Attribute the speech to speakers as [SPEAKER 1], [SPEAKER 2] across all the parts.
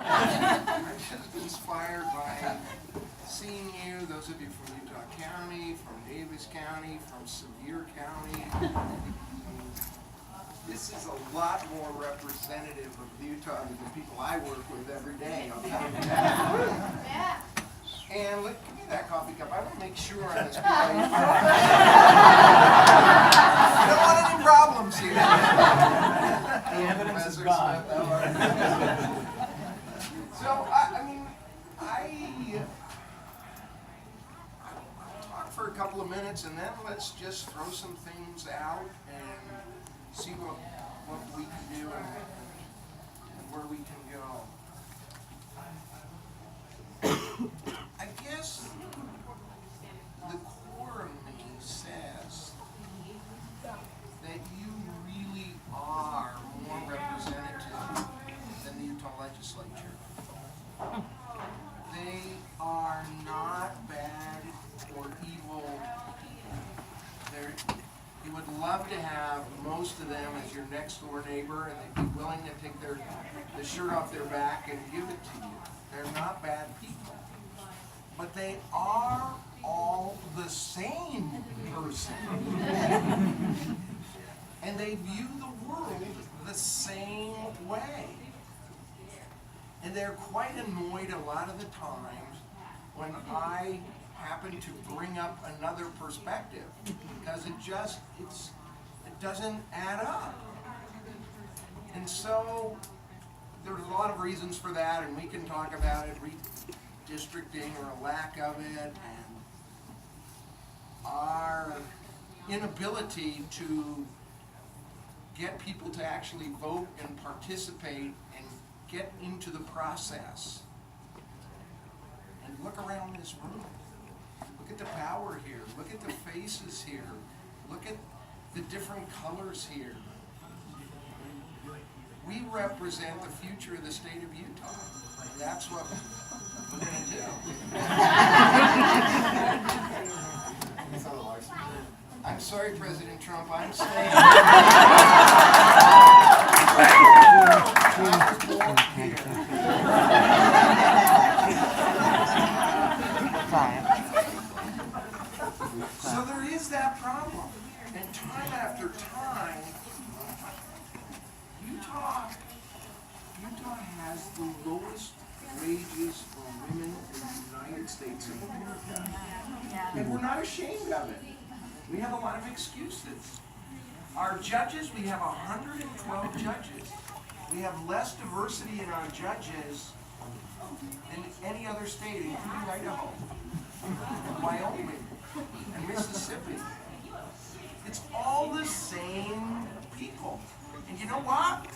[SPEAKER 1] I'm just inspired by seeing you, those of you from Utah County, from Davis County, from Sevier County. This is a lot more representative of Utah than the people I work with every day, I'll tell you that.
[SPEAKER 2] Yeah.
[SPEAKER 1] And look, give me that coffee cup. I want to make sure on this. I don't want any problems here.
[SPEAKER 3] The evidence is gone.
[SPEAKER 1] So, I mean, I'll talk for a couple of minutes and then let's just throw some things out and see what we can do and where we can go. I guess the core of me says that you really are more representative than the Utah legislature. They are not bad or evil people. You would love to have most of them as your next door neighbor, and they'd be willing to take the shirt off their back and give it to you. They're not bad people. But they are all the same person. And they view the world the same way. And they're quite annoyed a lot of the times when I happen to bring up another perspective, because it doesn't add up. And so there's a lot of reasons for that, and we can talk about it, redistricting or a lack of it, and our inability to get people to actually vote and participate and get into the process. And look around this room. Look at the power here. Look at the faces here. Look at the different colors here. We represent the future of the state of Utah. And that's what we're going to do. I'm sorry, President Trump, I'm staying. So there is that problem. And time after time, Utah has the lowest wages for women in the United States of America. And we're not ashamed of it. We have a lot of excuses. Our judges, we have 112 judges. We have less diversity in our judges than any other state, including Idaho, and Wyoming, and Mississippi. It's all the same people. And you know what?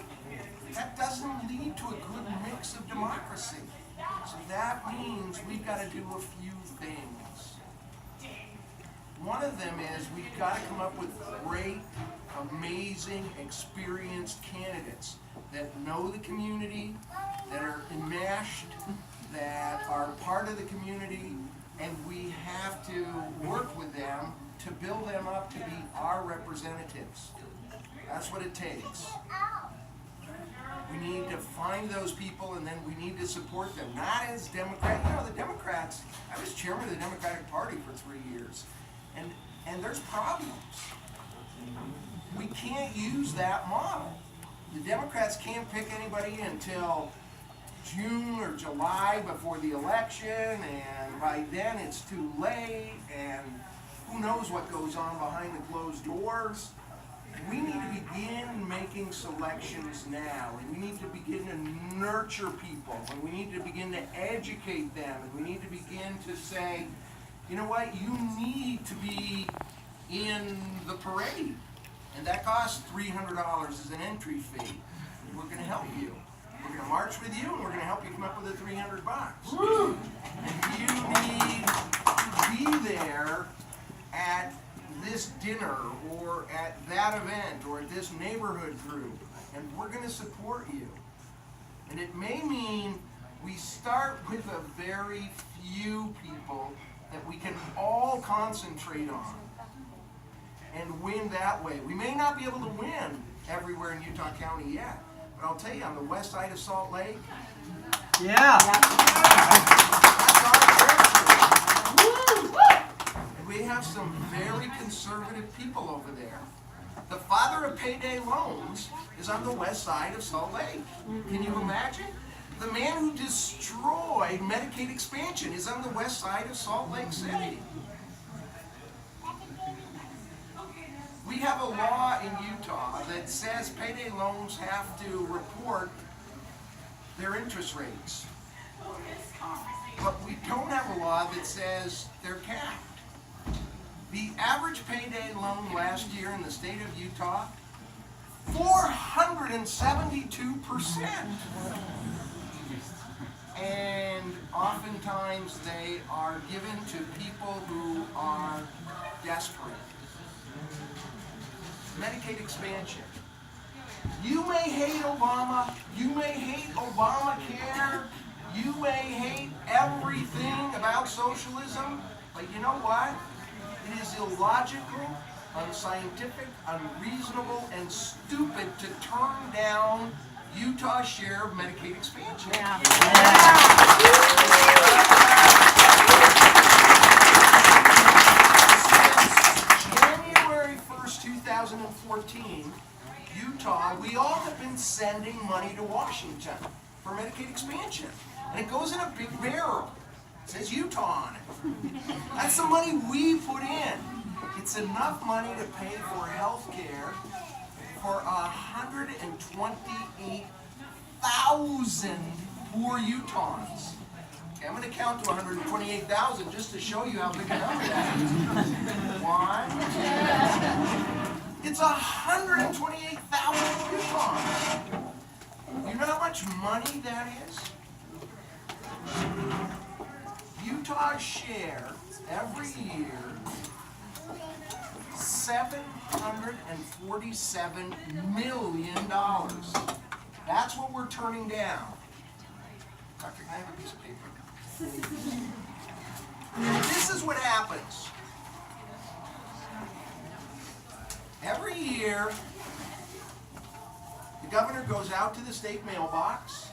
[SPEAKER 1] That doesn't lead to a good mix of democracy. So that means we've got to do a few things. One of them is we've got to come up with great, amazing, experienced candidates that know the community, that are enmeshed, that are part of the community, and we have to work with them to build them up to be our representatives. That's what it takes. We need to find those people, and then we need to support them. Not as Democrats. You know, the Democrats, I was chairman of the Democratic Party for 3 years, and there's problems. We can't use that model. The Democrats can't pick anybody until June or July before the election, and by then it's too late, and who knows what goes on behind the closed doors. We need to begin making selections now, and we need to begin to nurture people, and we need to begin to educate them, and we need to begin to say, you know what, you need to be in the parade, and that costs $300 as an entry fee. We're going to help you. We're going to march with you, and we're going to help you come up with the $300. And you need to be there at this dinner or at that event or at this neighborhood group, and we're going to support you. And it may mean we start with a very few people that we can all concentrate on and win that way. We may not be able to win everywhere in Utah County yet, but I'll tell you, on the west side of Salt Lake,
[SPEAKER 3] Yeah.
[SPEAKER 1] That's our territory. And we have some very conservative people over there. The father of payday loans is on the west side of Salt Lake. Can you imagine? The man who destroyed Medicaid Expansion is on the west side of Salt Lake City. We have a law in Utah that says payday loans have to report their interest rates. But we don't have a law that says they're capped. The average payday loan last year in the state of Utah, 472%. And oftentimes they are given to people who are desperate. Medicaid expansion. You may hate Obama, you may hate Obamacare, you may hate everything about socialism, but you know what? It is illogical, unscientific, unreasonable, and stupid to turn down Utah's share of Medicaid expansion. Yeah. Since January 1st, 2014, Utah, we all have been sending money to Washington for Medicaid expansion. And it goes in a big barrel. It says Utah on it. That's the money we put in. It's enough money to pay for health care for 128,000 poor Utahns. Okay, I'm going to count to 128,000 just to show you how big a number that is. 1, 2, it's 128,000 Utahns. You know how much money that is? Utah's share every year, $747 million. That's what we're turning down. Doctor, can I have a piece of paper? This is what happens. Every year, the governor goes out to the state mailbox,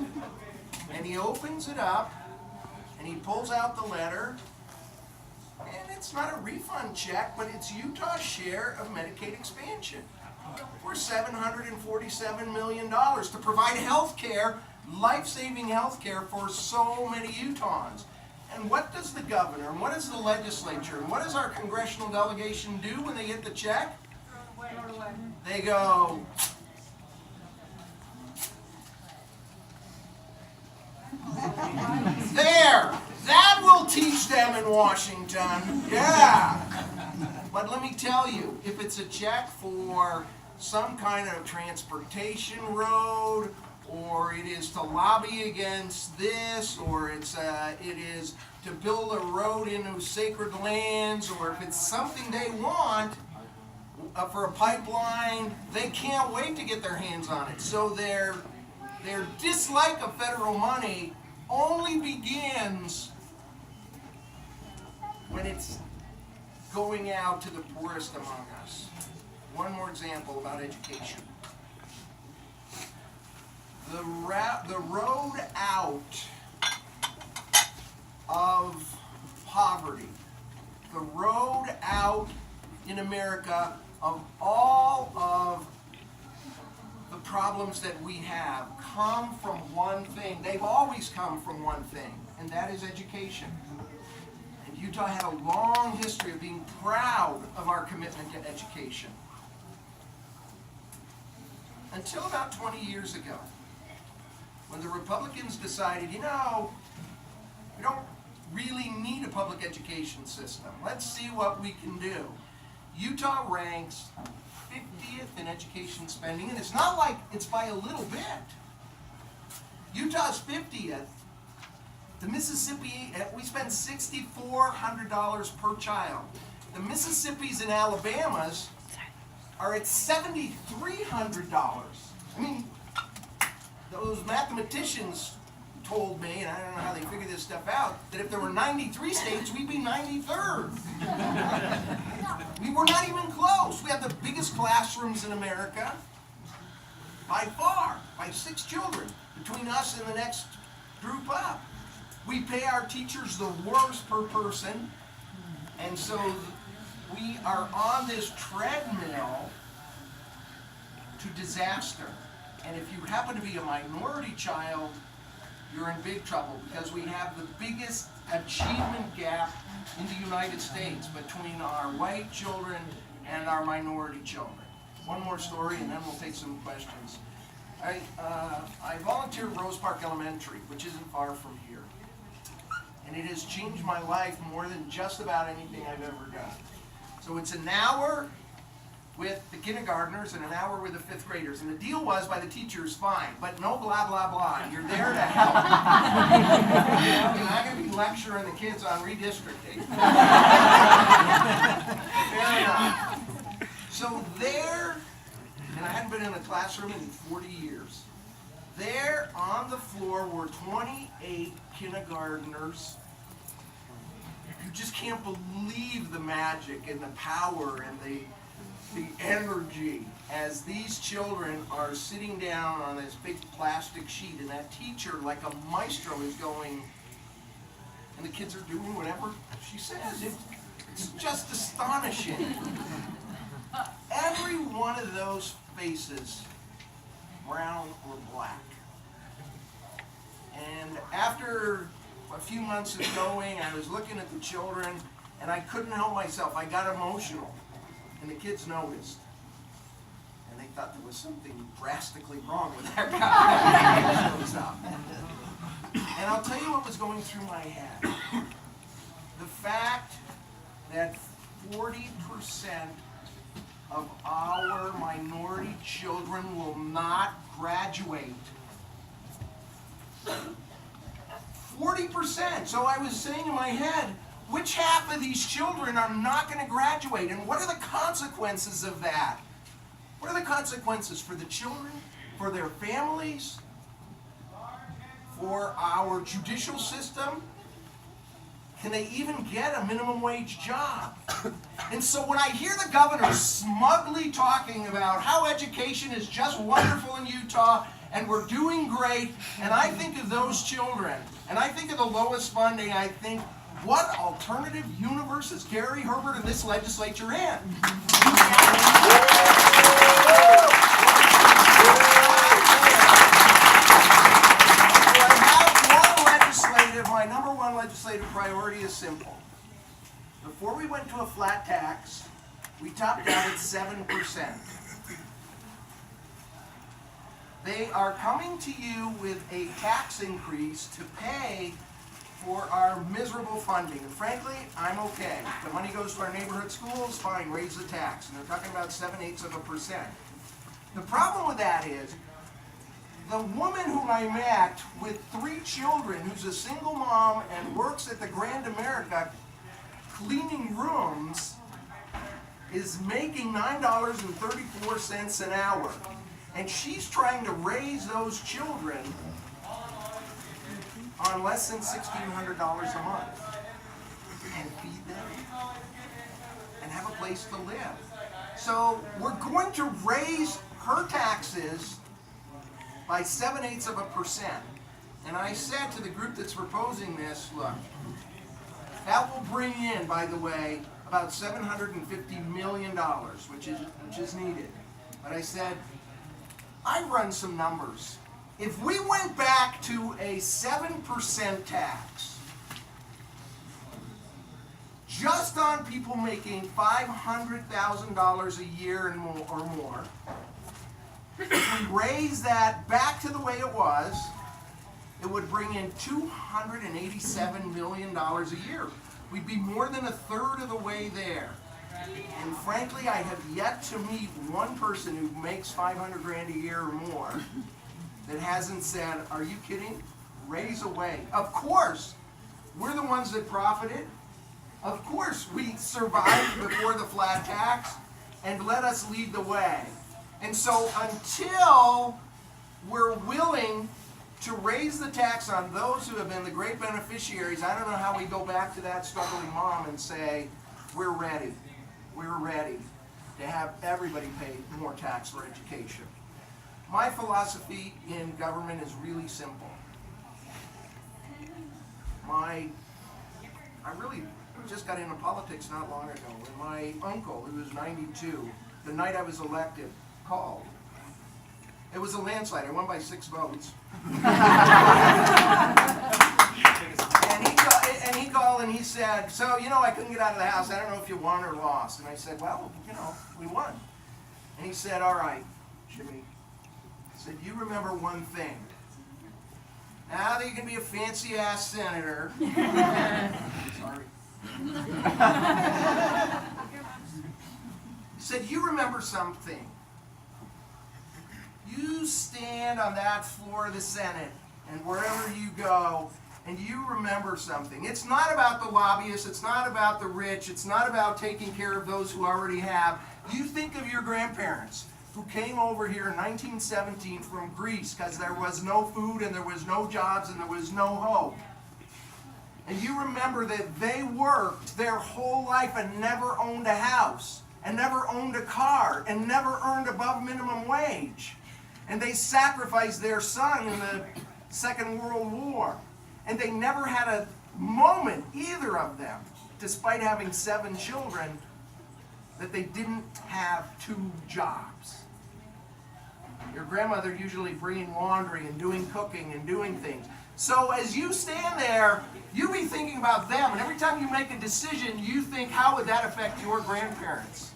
[SPEAKER 1] and he opens it up, and he pulls out the letter, and it's not a refund check, but it's Utah's share of Medicaid expansion for $747 million to provide health care, life-saving health care for so many Utahns. And what does the governor, and what does the legislature, and what does our congressional delegation do when they get the check? They go, there! That will teach them in Washington. Yeah. But let me tell you, if it's a check for some kind of transportation road, or it is to lobby against this, or it is to build a road into sacred lands, or if it's something they want for a pipeline, they can't wait to get their hands on it. So their dislike of federal money only begins when it's going out to the poorest among us. One more example about education. The road out of poverty, the road out in America of all of the problems that we have come from one thing. They've always come from one thing, and that is education. And Utah had a long history of being proud of our commitment to education. Until about 20 years ago, when the Republicans decided, you know, we don't really need a public education system. Let's see what we can do. Utah ranks 50th in education spending, and it's not like it's by a little bit. Utah's 50th. The Mississippi, we spend $6,400 per child. The Mississippis and Alabamas are at $7,300. I mean, those mathematicians told me, and I don't know how they figure this stuff out, that if there were 93 states, we'd be 93rd. We were not even close. We have the biggest classrooms in America, by far, by 6 children, between us and the next group up. We pay our teachers the worst per person, and so we are on this treadmill to disaster. And if you happen to be a minority child, you're in big trouble, because we have the biggest achievement gap in the United States between our white children and our minority children. One more story and then we'll take some questions. I volunteer at Rose Park Elementary, which isn't far from here. And it has changed my life more than just about anything I've ever done. So it's an hour with the kindergartners and an hour with the fifth graders. And the deal was, by the teachers, fine, but no blah, blah, blah. You're there to help. You're not going to be lecturing the kids on redistricting. Fair enough. So there, and I hadn't been in a classroom in 40 years, there on the floor were 28 kindergartners. You just can't believe the magic and the power and the energy as these children are sitting down on this big plastic sheet, and that teacher, like a maestro, is going, and the kids are doing whatever she says. It's just astonishing. Every one of those faces, brown or black. And after a few months of going, I was looking at the children, and I couldn't help myself. I got emotional. And the kids noticed. And they thought there was something drastically wrong with that guy when he shows up. And I'll tell you what was going through my head. The fact that 40% of our minority children will not graduate. 40%. So I was saying in my head, which half of these children are not going to graduate? And what are the consequences of that? What are the consequences for the children, for their families, for our judicial system? Can they even get a minimum wage job? And so when I hear the governor smugly talking about how education is just wonderful in Utah and we're doing great, and I think of those children, and I think of the lowest funding, I think, what alternative universe is Gary Herbert and this legislature in? My number one legislative priority is simple. Before we went to a flat tax, we topped out at 7%. They are coming to you with a tax increase to pay for our miserable funding. And frankly, I'm okay. The money goes to our neighborhood schools, fine, raise the tax. And they're talking about 7/8%. The problem with that is, the woman whom I met with 3 children, who's a single mom and works at the Grand America cleaning rooms, is making $9.34 an hour. And she's trying to raise those children on less than $1,600 a month and feed them and have a place to live. So we're going to raise her taxes by 7/8%. And I said to the group that's proposing this, look, that will bring in, by the way, about $750 million, which is needed. But I said, I run some numbers. If we went back to a 7% tax, just on people making $500,000 a year and more, or more, if we raise that back to the way it was, it would bring in $287 million a year. We'd be more than a third of the way there. And frankly, I have yet to meet one person who makes $500,000 a year or more that hasn't said, are you kidding? Raise away. Of course, we're the ones that profited. Of course, we survived before the flat tax, and let us lead the way. And so until we're willing to raise the tax on those who have been the great beneficiaries, I don't know how we go back to that struggling mom and say, we're ready to have everybody pay more tax for education. My philosophy in government is really simple. I really just got into politics not long ago, and my uncle, who was 92, the night I was elected, called. It was a landslide. I won by 6 votes. And he called and he said, so, I couldn't get out of the house. I don't know if you won or lost. And I said, well, we won. And he said, all right, Jimmy. He said, you remember one thing. Now that you can be a fancy-ass senator. Sorry. He said, you remember something. You stand on that floor of the Senate and wherever you go, and you remember something. It's not about the lobbyists, it's not about the rich, it's not about taking care of those who already have. You think of your grandparents who came over here in 1917 from Greece because there was no food and there was no jobs and there was no hope. And you remember that they worked their whole life and never owned a house, and never owned a car, and never earned above minimum wage. And they sacrificed their son in the Second World War. And they never had a moment, either of them, despite having 7 children, that they didn't have 2 jobs. Your grandmother usually bringing laundry and doing cooking and doing things. So as you stand there, you be thinking about them, and every time you make a decision, you think, how would that affect your grandparents?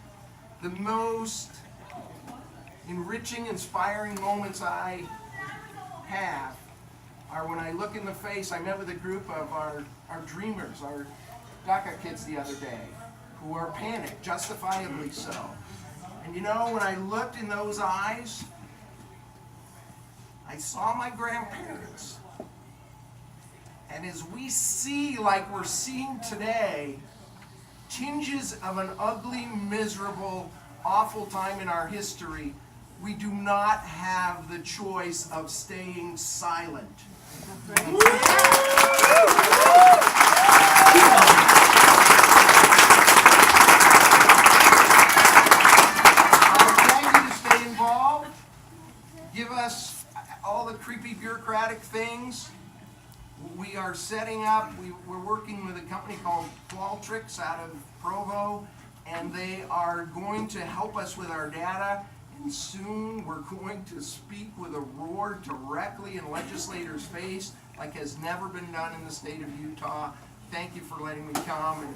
[SPEAKER 1] The most enriching, inspiring moments I have are when I look in the face. I met with a group of our dreamers, our DACA kids the other day, who are panicked, justifiably so. And when I looked in those eyes, I saw my grandparents. And as we see, like we're seeing today, tinges of an ugly, miserable, awful time in our history, we do not have the choice of staying silent. I beg you to stay involved. Give us all the creepy bureaucratic things. We are setting up, we're working with a company called Qualtrics out of Provo, and they are going to help us with our data. And soon we're going to speak with a roar directly in legislators' face like has never been done in the state of Utah. Thank you for letting me come.